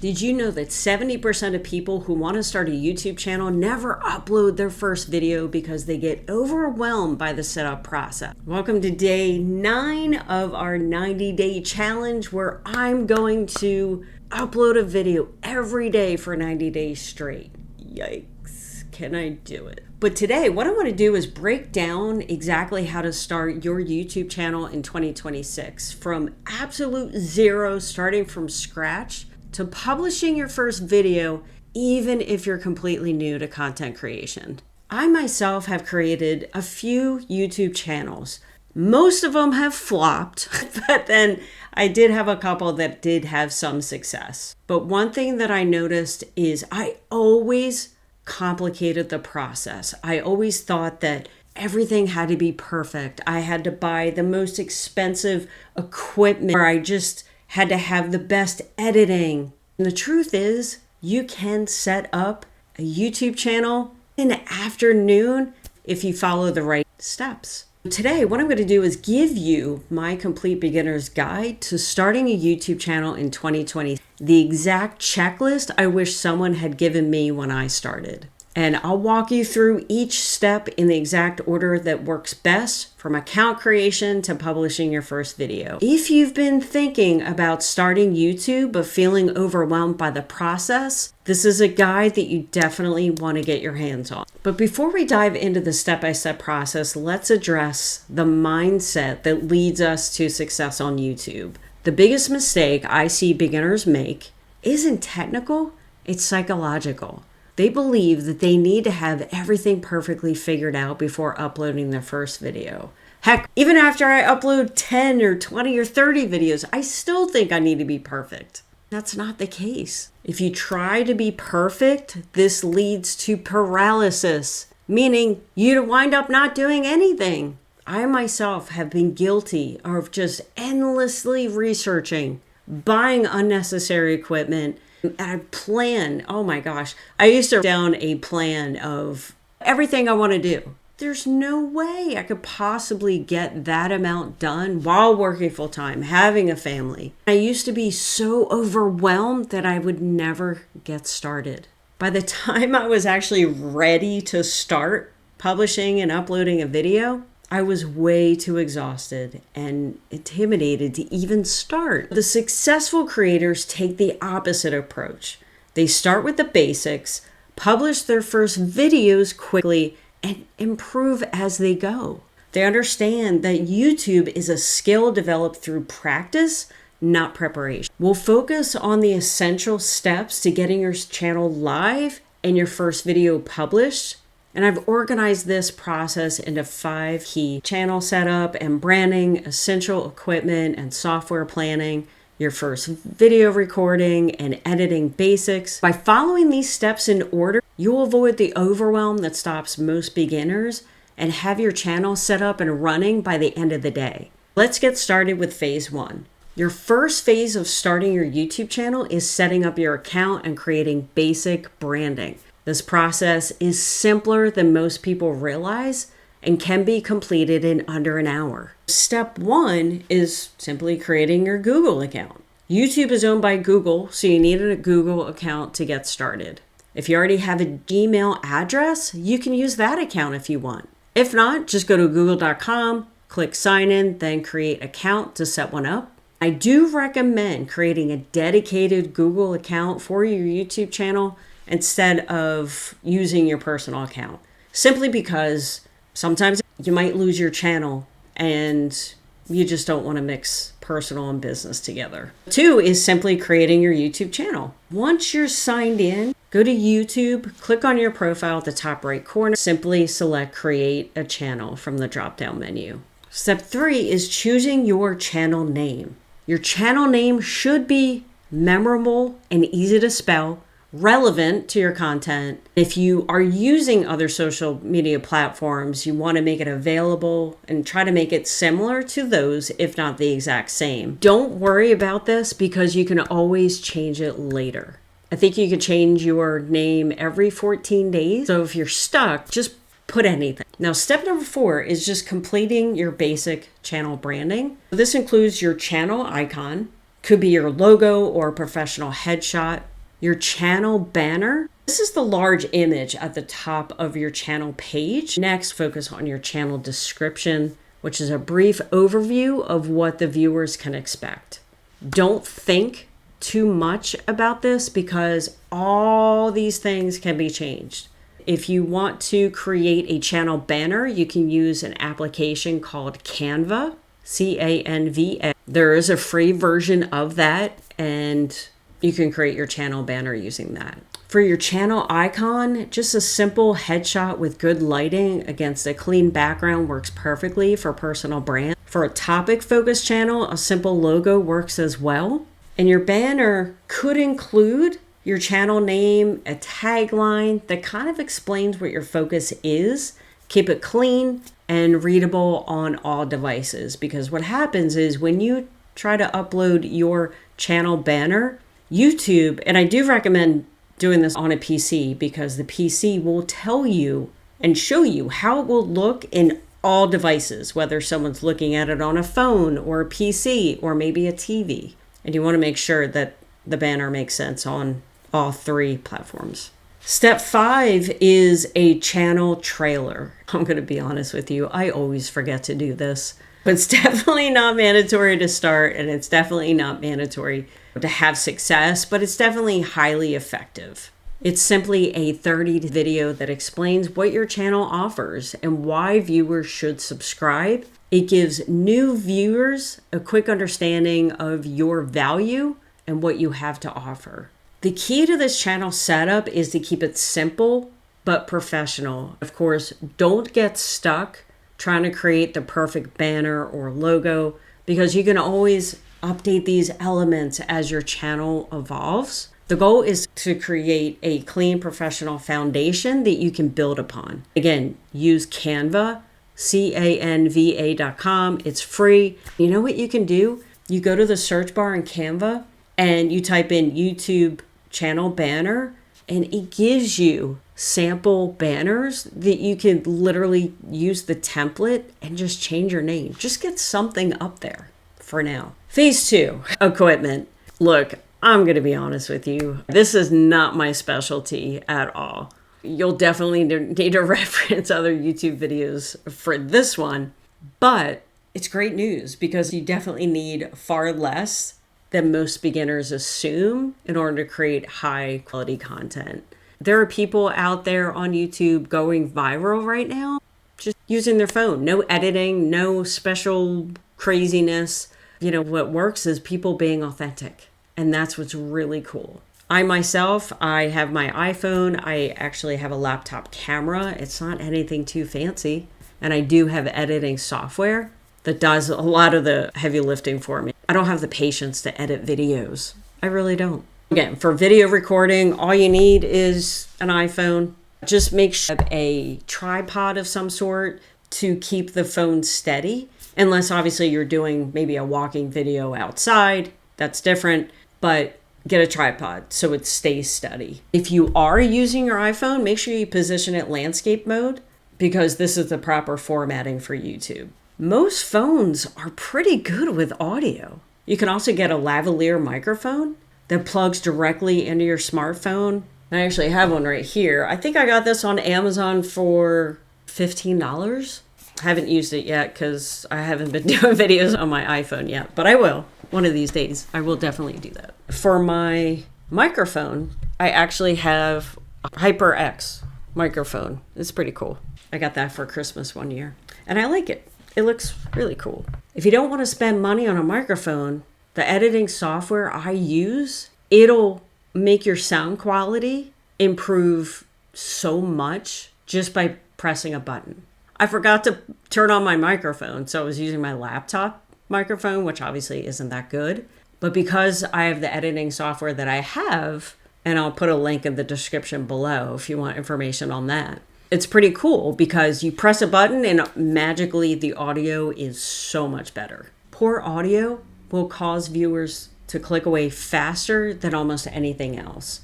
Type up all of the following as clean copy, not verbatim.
Did you know that 70% of people who want to start a YouTube channel never upload their first video because they get overwhelmed by the setup process? Welcome to day 9 of our 90-day challenge, where I'm going to upload a video every day for 90 days straight. Yikes, can I do it? But today, what I want to do is break down exactly how to start your YouTube channel in 2026 from absolute zero, starting from scratch, to publishing your first video, even if you're completely new to content creation. I myself have created a few YouTube channels. Most of them have flopped, but then I did have a couple that did have some success. But one thing that I noticed is I always complicated the process. I always thought that everything had to be perfect. I had to buy the most expensive equipment, or I just had to have the best editing. And the truth is, you can set up a YouTube channel in the afternoon if you follow the right steps. Today, what I'm going to do is give you my complete beginner's guide to starting a YouTube channel in 2020. The exact checklist I wish someone had given me when I started. And I'll walk you through each step in the exact order that works best, from account creation to publishing your first video. If you've been thinking about starting YouTube but feeling overwhelmed by the process, this is a guide that you definitely want to get your hands on. But before we dive into the step-by-step process, let's address the mindset that leads us to success on YouTube. The biggest mistake I see beginners make isn't technical, it's psychological. They believe that they need to have everything perfectly figured out before uploading their first video. Heck, even after I upload 10 or 20 or 30 videos, I still think I need to be perfect. That's not the case. If you try to be perfect, this leads to paralysis, meaning you wind up not doing anything. I myself have been guilty of just endlessly researching, buying unnecessary equipment. And I plan, oh my gosh, I used to write down a plan of everything I want to do. There's no way I could possibly get that amount done while working full time, having a family. I used to be so overwhelmed that I would never get started. By the time I was actually ready to start publishing and uploading a video, I was way too exhausted and intimidated to even start. The successful creators take the opposite approach. They start with the basics, publish their first videos quickly, and improve as they go. They understand that YouTube is a skill developed through practice, not preparation. We'll focus on the essential steps to getting your channel live and your first video published. And I've organized this process into 5 key: channel setup and branding, essential equipment and software planning, your first video recording, and editing basics. By following these steps in order, you'll avoid the overwhelm that stops most beginners and have your channel set up and running by the end of the day. Let's get started with phase 1. Your first phase of starting your YouTube channel is setting up your account and creating basic branding. This process is simpler than most people realize and can be completed in under an hour. Step 1 is simply creating your Google account. YouTube is owned by Google, so you need a Google account to get started. If you already have a Gmail address, you can use that account if you want. If not, just go to google.com, click sign in, then create account to set one up. I do recommend creating a dedicated Google account for your YouTube channel instead of using your personal account, simply because sometimes you might lose your channel and you just don't want to mix personal and business together. 2 is simply creating your YouTube channel. Once you're signed in, go to YouTube, click on your profile at the top right corner, simply select create a channel from the drop-down menu. Step 3 is choosing your channel name. Your channel name should be memorable and easy to spell, relevant to your content. If you are using other social media platforms, you want to make it available and try to make it similar to those, if not the exact same. Don't worry about this because you can always change it later. I think you can change your name every 14 days. So if you're stuck, just put anything. Now, step number 4 is just completing your basic channel branding. This includes your channel icon, could be your logo or professional headshot. Your channel banner. This is the large image at the top of your channel page. Next, focus on your channel description, which is a brief overview of what the viewers can expect. Don't think too much about this because all these things can be changed. If you want to create a channel banner, you can use an application called Canva, C-A-N-V-A. There is a free version of that, and you can create your channel banner using that. For your channel icon, just a simple headshot with good lighting against a clean background works perfectly for personal brand. For a topic-focused channel, a simple logo works as well. And your banner could include your channel name, a tagline that kind of explains what your focus is. Keep it clean and readable on all devices, because what happens is when you try to upload your channel banner, YouTube, and I do recommend doing this on a PC because the PC will tell you and show you how it will look in all devices, whether someone's looking at it on a phone or a PC or maybe a TV. And you want to make sure that the banner makes sense on all three platforms. Step 5 is a channel trailer. I'm going to be honest with you, I always forget to do this, but it's definitely not mandatory to start, and it's definitely not mandatory to have success, but it's definitely highly effective. It's simply a 30 video that explains what your channel offers and why viewers should subscribe. It gives new viewers a quick understanding of your value and what you have to offer. The key to this channel setup is to keep it simple but professional. Of course, don't get stuck trying to create the perfect banner or logo, because you can always update these elements as your channel evolves. The goal is to create a clean, professional foundation that you can build upon. Again, use Canva, canva.com. It's free. You know what you can do? You go to the search bar in Canva and you type in YouTube channel banner, and it gives you sample banners that you can literally use the template and just change your name. Just get something up there for now. Phase 2, equipment. Look, I'm going to be honest with you. This is not my specialty at all. You'll definitely need to reference other YouTube videos for this one, but it's great news because you definitely need far less than most beginners assume in order to create high quality content. There are people out there on YouTube going viral right now, just using their phone. No editing, no special craziness. You know, what works is people being authentic. And that's what's really cool. I myself, I have my iPhone. I actually have a laptop camera. It's not anything too fancy. And I do have editing software that does a lot of the heavy lifting for me. I don't have the patience to edit videos. I really don't. Again, for video recording, all you need is an iPhone. Just make sure you have a tripod of some sort to keep the phone steady. Unless obviously you're doing maybe a walking video outside, that's different, but get a tripod so it stays steady. If you are using your iPhone, make sure you position it landscape mode, because this is the proper formatting for YouTube. Most phones are pretty good with audio. You can also get a lavalier microphone that plugs directly into your smartphone. I actually have one right here. I think I got this on Amazon for $15. I haven't used it yet because I haven't been doing videos on my iPhone yet, but I will. One of these days, I will definitely do that. For my microphone, I actually have a HyperX microphone. It's pretty cool. I got that for Christmas one year, and I like it. It looks really cool. If you don't want to spend money on a microphone, the editing software I use, it'll make your sound quality improve so much just by pressing a button. I forgot to turn on my microphone, so I was using my laptop microphone, which obviously isn't that good. But because I have the editing software that I have, and I'll put a link in the description below if you want information on that, it's pretty cool because you press a button and magically the audio is so much better. Poor audio will cause viewers to click away faster than almost anything else.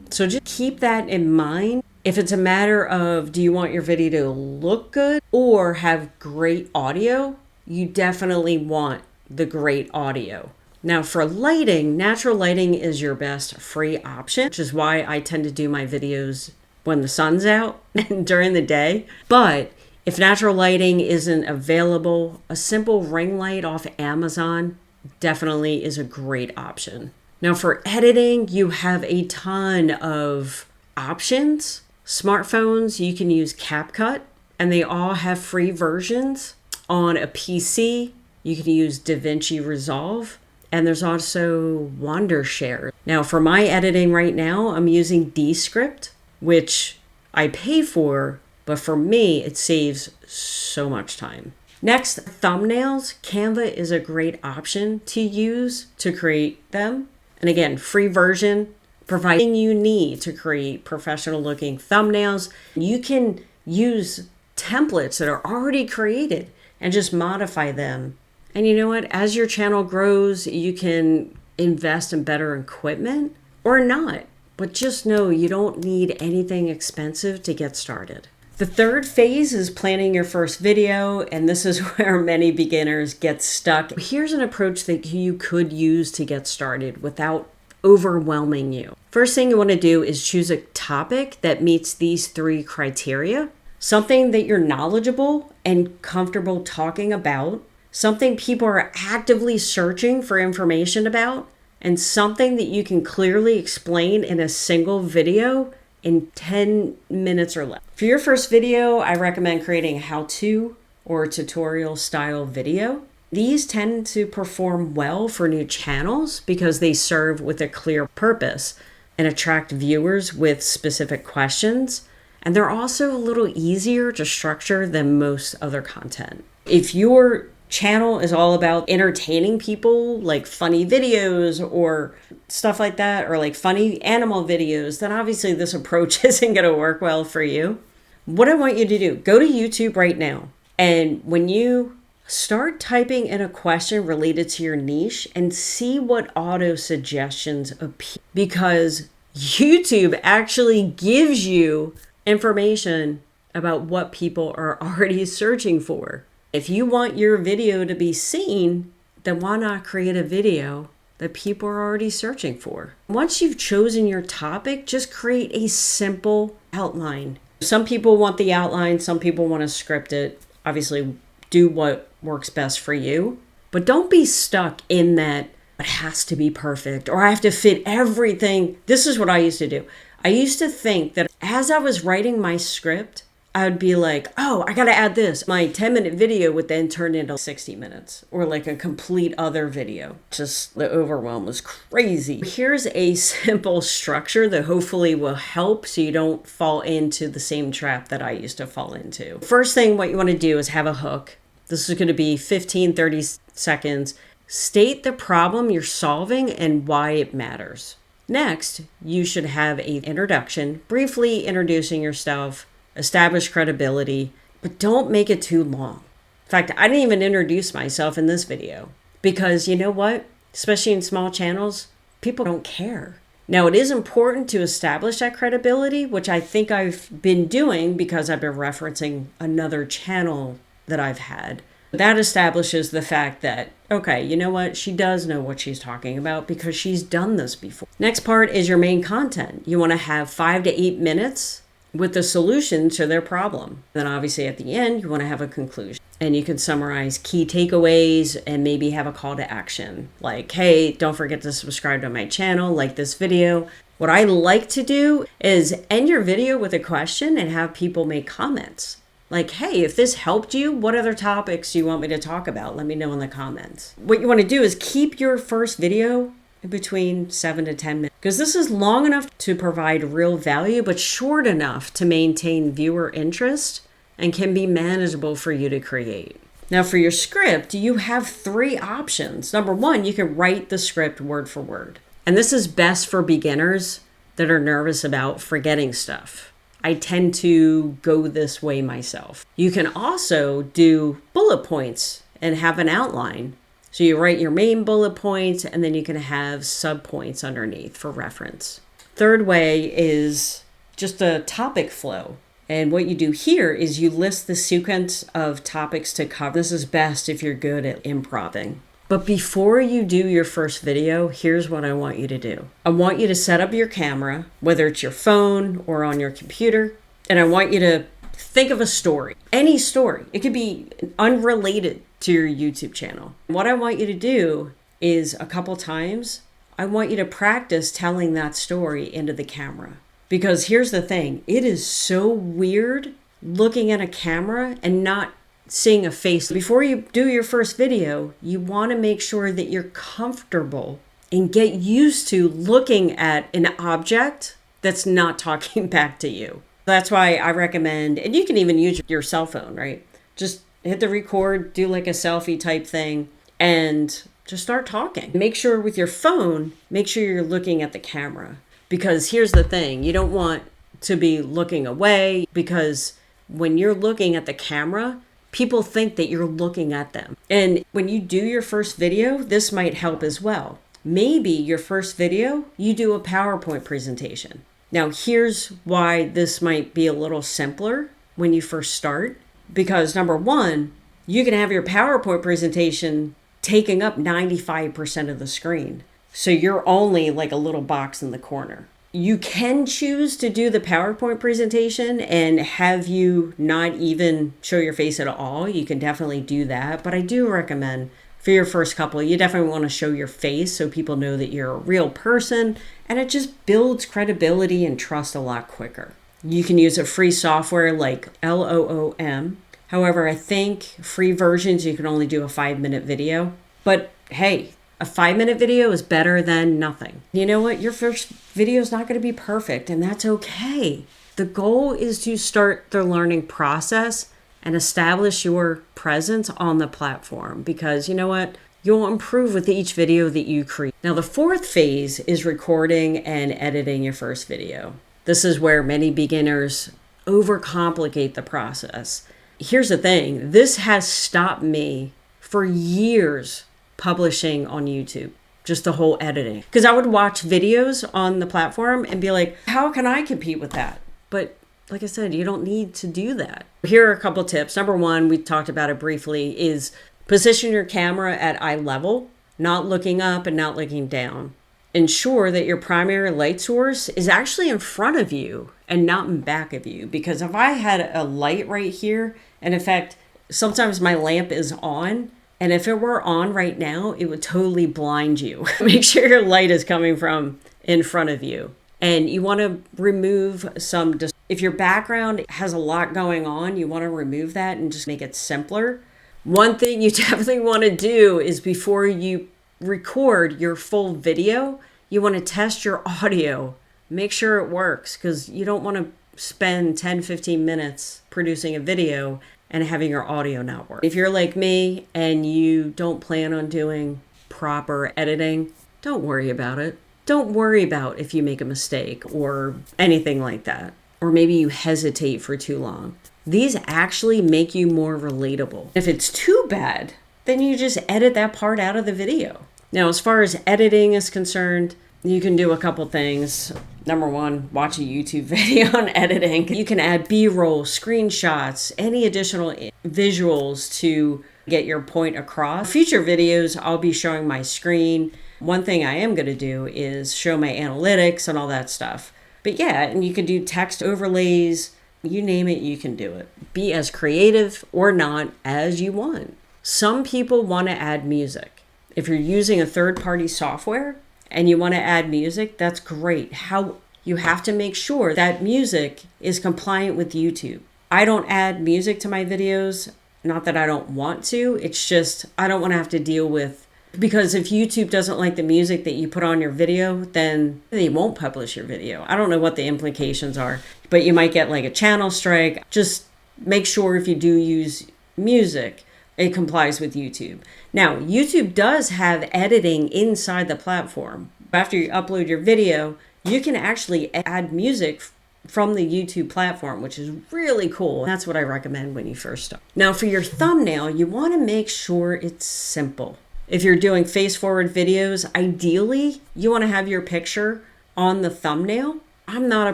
So just keep that in mind. If it's a matter of, do you want your video to look good or have great audio? You definitely want the great audio. Now for lighting, natural lighting is your best free option, which is why I tend to do my videos when the sun's out and during the day. But if natural lighting isn't available, a simple ring light off Amazon definitely is a great option. Now for editing, you have a ton of options. Smartphones, you can use CapCut, and they all have free versions. On a PC, you can use DaVinci Resolve, and there's also Wondershare. Now for my editing right now, I'm using Descript, which I pay for, but for me, it saves so much time. Next, thumbnails. Canva is a great option to use to create them. And again, free version, providing you need to create professional looking thumbnails. You can use templates that are already created and just modify them. And you know what? As your channel grows, you can invest in better equipment or not. But just know you don't need anything expensive to get started. The third phase is planning your first video, and this is where many beginners get stuck. Here's an approach that you could use to get started without overwhelming you. First thing you want to do is choose a topic that meets these 3 criteria. Something that you're knowledgeable and comfortable talking about, something people are actively searching for information about, and something that you can clearly explain in a single video in 10 minutes or less. For your first video, I recommend creating a how-to or tutorial style video. These tend to perform well for new channels because they serve with a clear purpose and attract viewers with specific questions. And they're also a little easier to structure than most other content. If your channel is all about entertaining people, like funny videos or stuff like that, or like funny animal videos, then obviously this approach isn't going to work well for you. What I want you to do, go to YouTube right now. And when you start typing in a question related to your niche and see what auto suggestions appear, because YouTube actually gives you information about what people are already searching for. If you want your video to be seen, then why not create a video that people are already searching for? Once you've chosen your topic, just create a simple outline. Some people want the outline, some people want to script it. Obviously, do what works best for you, but don't be stuck in that it has to be perfect or I have to fit everything. This is what I used to do. I used to think that as I was writing my script, I would be like, oh, I got to add this. My 10-minute video would then turn into 60 minutes or like a complete other video. Just the overwhelm was crazy. Here's a simple structure that hopefully will help so you don't fall into the same trap that I used to fall into. First thing, what you want to do is have a hook. This is going to be 15, 30 seconds. State the problem you're solving and why it matters. Next, you should have an introduction, briefly introducing yourself, establish credibility, but don't make it too long. In fact, I didn't even introduce myself in this video because you know what? Especially in small channels, people don't care. Now, it is important to establish that credibility, which I think I've been doing because I've been referencing another channel that I've had. That establishes the fact that, okay, you know what? She does know what she's talking about because she's done this before. Next part is your main content. You want to have 5 to 8 minutes with the solution to their problem. Then obviously at the end, you want to have a conclusion. And you can summarize key takeaways and maybe have a call to action. Like, hey, don't forget to subscribe to my channel, like this video. What I like to do is end your video with a question and have people make comments. Like, hey, if this helped you, what other topics do you want me to talk about? Let me know in the comments. What you want to do is keep your first video between 7 to 10 minutes, because this is long enough to provide real value, but short enough to maintain viewer interest and can be manageable for you to create. Now for your script, you have 3 options. Number 1, you can write the script word for word. And this is best for beginners that are nervous about forgetting stuff. I tend to go this way myself. You can also do bullet points and have an outline. So you write your main bullet points and then you can have subpoints underneath for reference. Third way is just a topic flow. And what you do here is you list the sequence of topics to cover. This is best if you're good at improvising. But before you do your first video, here's what I want you to do. I want you to set up your camera, whether it's your phone or on your computer, and I want you to think of a story, any story. It could be unrelated to your YouTube channel. What I want you to do is a couple times, I want you to practice telling that story into the camera. Because here's the thing, it is so weird looking at a camera and not seeing a face. Before you do your first video, you want to make sure that you're comfortable and get used to looking at an object that's not talking back to you. That's why I recommend, and you can even use your cell phone, right? Just hit the record, do like a selfie type thing, and just start talking. Make sure with your phone, make sure you're looking at the camera. Because here's the thing, you don't want to be looking away, because when you're looking at the camera, people think that you're looking at them. And when you do your first video, this might help as well. Maybe your first video, you do a PowerPoint presentation. Now, here's why this might be a little simpler when you first start. Because number one, you can have your PowerPoint presentation taking up 95% of the screen. So you're only like a little box in the corner. You can choose to do the PowerPoint presentation and have you not even show your face at all. You can definitely do that. But I do recommend for your first couple, you definitely want to show your face so people know that you're a real person, and it just builds credibility and trust a lot quicker. You can use a free software like LOOM. However, I think free versions, you can only do a 5-minute video. But hey, a 5-minute video is better than nothing. You know what? Your first video is not going to be perfect, and that's okay. The goal is to start the learning process and establish your presence on the platform, because you know what? You'll improve with each video that you create. Now, the fourth phase is recording and editing your first video. This is where many beginners overcomplicate the process. Here's the thing. This has stopped me for years publishing on YouTube, just the whole editing. Because I would watch videos on the platform and be like, how can I compete with that? But like I said, you don't need to do that. Here are a couple tips. Number one, we talked about it briefly, is position your camera at eye level, not looking up and not looking down. Ensure that your primary light source is actually in front of you and not in back of you. Because if I had a light right here, and in fact, sometimes my lamp is on, and if it were on right now, it would totally blind you. Make sure your light is coming from in front of you. And you want to remove some, if your background has a lot going on, you want to remove that and just make it simpler. One thing you definitely want to do is before you record your full video, you want to test your audio. Make sure it works, because you don't want to spend 10-15 minutes producing a video and having your audio not work. If you're like me and you don't plan on doing proper editing, don't worry about it. Don't worry about if you make a mistake or anything like that. Or maybe you hesitate for too long. These actually make you more relatable. If it's too bad, then you just edit that part out of the video. Now, as far as editing is concerned, you can do a couple things. Number one, watch a YouTube video on editing. You can add B-roll, screenshots, any additional visuals to get your point across. Future videos, I'll be showing my screen. One thing I am going to do is show my analytics and all that stuff. But yeah, and you can do text overlays, you name it, you can do it. Be as creative or not as you want. Some people want to add music. If you're using a third-party software and you want to add music, that's great. How you have to make sure that music is compliant with YouTube. I don't add music to my videos, not that I don't want to, it's just I don't want to have to deal with, because if YouTube doesn't like the music that you put on your video, then they won't publish your video. I don't know what the implications are, but you might get like a channel strike. Just make sure if you do use music, it complies with YouTube. Now, YouTube does have editing inside the platform. After you upload your video, you can actually add music from the YouTube platform, which is really cool. That's what I recommend when you first start. Now, for your thumbnail, you want to make sure it's simple. If you're doing face-forward videos, ideally, you want to have your picture on the thumbnail. I'm not a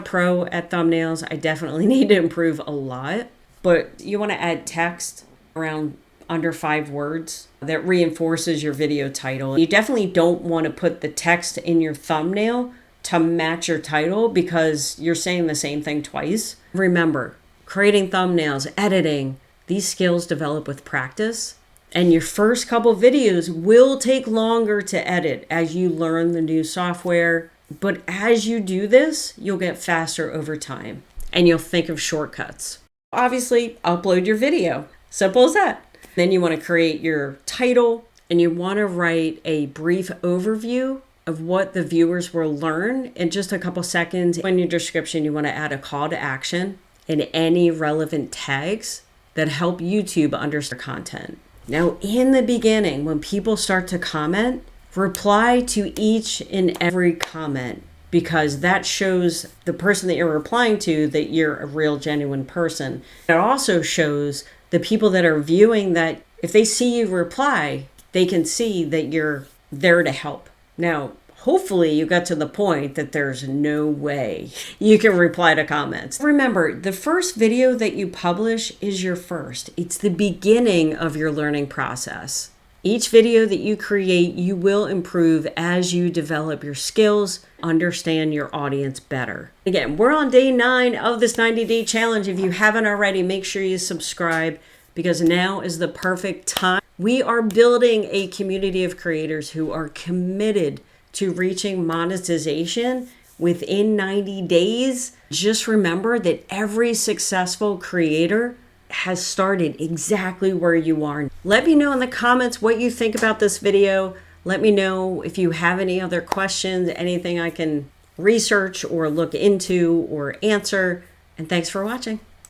pro at thumbnails. I definitely need to improve a lot. But you want to add text around under 5 words that reinforces your video title. You definitely don't want to put the text in your thumbnail to match your title because you're saying the same thing twice. Remember, creating thumbnails, editing, these skills develop with practice. And your first couple videos will take longer to edit as you learn the new software. But as you do this, you'll get faster over time and you'll think of shortcuts. Obviously, upload your video. Simple as that. Then you want to create your title and you want to write a brief overview of what the viewers will learn in just a couple seconds. In your description, you want to add a call to action and any relevant tags that help YouTube understand content. Now, in the beginning, when people start to comment, reply to each and every comment because that shows the person that you're replying to that you're a real, genuine person. It also shows the people that are viewing that if they see you reply, they can see that you're there to help. Now, hopefully you got to the point that there's no way you can reply to comments. Remember, the first video that you publish is your first. It's the beginning of your learning process. Each video that you create, you will improve as you develop your skills, understand your audience better. Again, we're on day 9 of this 90-day challenge. If you haven't already, make sure you subscribe because now is the perfect time. We are building a community of creators who are committed to reaching monetization within 90 days. Just remember that every successful creator has started exactly where you are. Let me know in the comments what you think about this video. Let me know if you have any other questions, anything I can research or look into or answer. And thanks for watching.